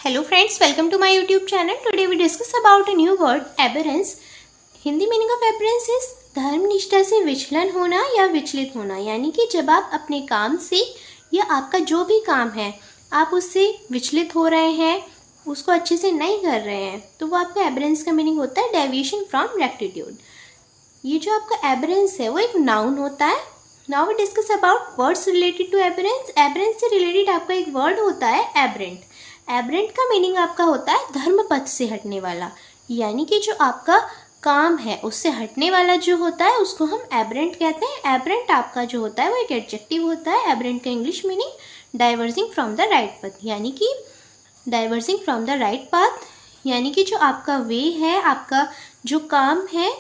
Hello friends, welcome to my YouTube channel. Today we discuss about a new word, aberrance. Hindi meaning of aberrance is धर्म निष्ठा से विचलन होना या विचलित होना, यानी कि जब आप अपने काम से या आपका जो भी काम है आप उससे विचलित हो रहे हैं, उसको अच्छे से नहीं कर रहे हैं, तो वो आपका एबरेंस का मीनिंग होता है डेविएशन फ्रॉम रेक्टिट्यूड। ये जो आपका एबरेंस है वो एक नाउन होता है। Now we discuss about words related to aberrance. Aberrance से रिलेटेड आपका एक वर्ड होता है एबरेंट। एबरेंट का मीनिंग आपका होता है धर्म पथ से हटने वाला, यानी कि जो आपका काम है उससे हटने वाला जो होता है उसको हम एबरेंट कहते हैं। एबरेंट आपका जो होता है वो एक एडजेक्टिव होता है। एबरेंट का English meaning diverging from the right path, यानी कि diverging from the right path, यानी कि जो आपका वे है, आपका जो काम है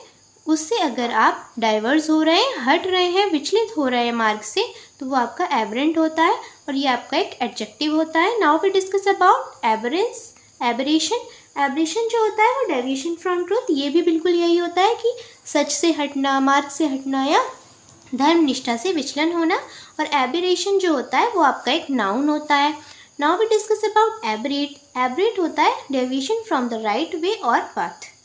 उससे अगर आप डाइवर्स हो रहे हैं, हट रहे हैं, विचलित हो रहे हैं मार्ग से, तो वो आपका एबरेंट होता है और ये आपका एक एडजेक्टिव होता है। Now we discuss about aberrance, aberration. Aberration जो होता है वो डेविएशन फ्रॉम ट्रूथ, ये भी बिल्कुल यही होता है कि सच से हटना, मार्ग से हटना या धर्म निष्ठा से विचलन होना। और एबरेशन जो होता है वो आपका एक नाउन होता है। Now we discuss about aberrate. Aberrate होता है deviation from the right way और पाथ,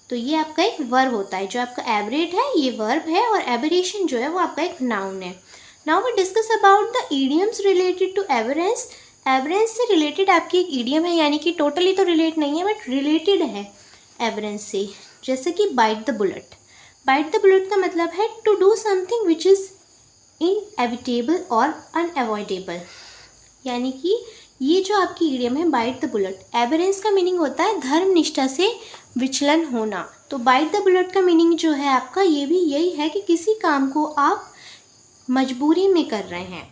तो ये आपका एक वर्ब होता है। जो आपका एबरेट है ये वर्ब है और एबरेशन जो है वो आपका एक नाउन है। Now we discuss about the idioms related to aberrance. Aberrance से रिलेटेड आपकी एक इडियम है, यानी कि टोटली तो रिलेट नहीं है बट रिलेटेड है एबरेंस से, जैसे कि bite the bullet. Bite the bullet का मतलब है to do something which is inevitable और अनअवॉइडेबल, यानी कि ये जो आपकी इडियम है बाइट द बुलेट, एबरेंस का मीनिंग होता है धर्म निष्ठा से विचलन होना। तो बाइट द बुलेट का मीनिंग जो है आपका ये भी यही है कि किसी काम को आप मजबूरी में कर रहे हैं,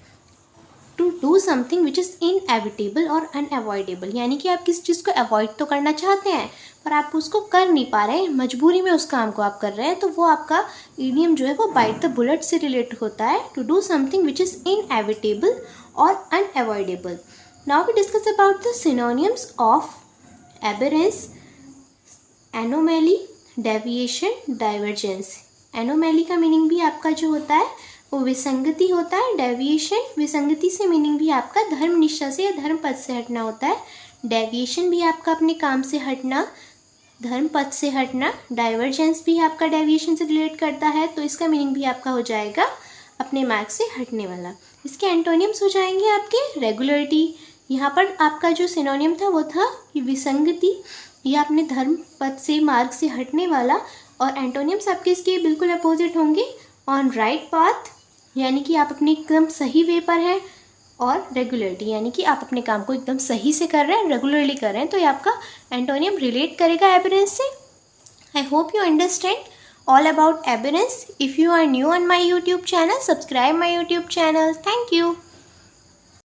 to do something which is inevitable और अनअवॉइडेबल, यानी कि आप किसी चीज़ को अवॉइड तो करना चाहते हैं पर आप उसको कर नहीं पा रहे हैं, मजबूरी में उस काम को आप कर रहे हैं, तो वो आपका इडियम जो है वो बाइट द बुलेट से रिलेट होता है, to do something which is inevitable और unavoidable. Now we discuss about the synonyms of aberrance, anomaly, deviation, divergence. Anomaly का मीनिंग भी आपका जो होता है वो विसंगति होता है। डेविएशन, विसंगति से मीनिंग भी आपका धर्म निष्ठा से या धर्म पथ से हटना होता है। डेविएशन भी आपका अपने काम से हटना, धर्म पथ से हटना। डाइवर्जेंस भी आपका डेविएशन से रिलेट करता है, तो इसका मीनिंग भी आपका हो जाएगा अपने मार्ग से हटने वाला। इसके एंटोनियम्स हो जाएंगे आपके रेगुलरिटी। यहाँ पर आपका जो सिनोनियम था वो था कि विसंगति या अपने धर्म पथ से मार्ग से हटने वाला, और एंटोनियम्स आपके इसके बिल्कुल अपोजिट होंगे। ऑन राइट पाथ, यानी कि आप अपने एकदम सही वे पर हैं, और रेगुलरिटी, यानी कि आप अपने काम को एकदम सही से कर रहे हैं, रेगुलरली कर रहे हैं, तो ये आपका एंटोनियम रिलेट करेगा एबरेंस से। I hope you understand all about aberrance. If you are new on my YouTube channel, subscribe my YouTube channel. Thank you.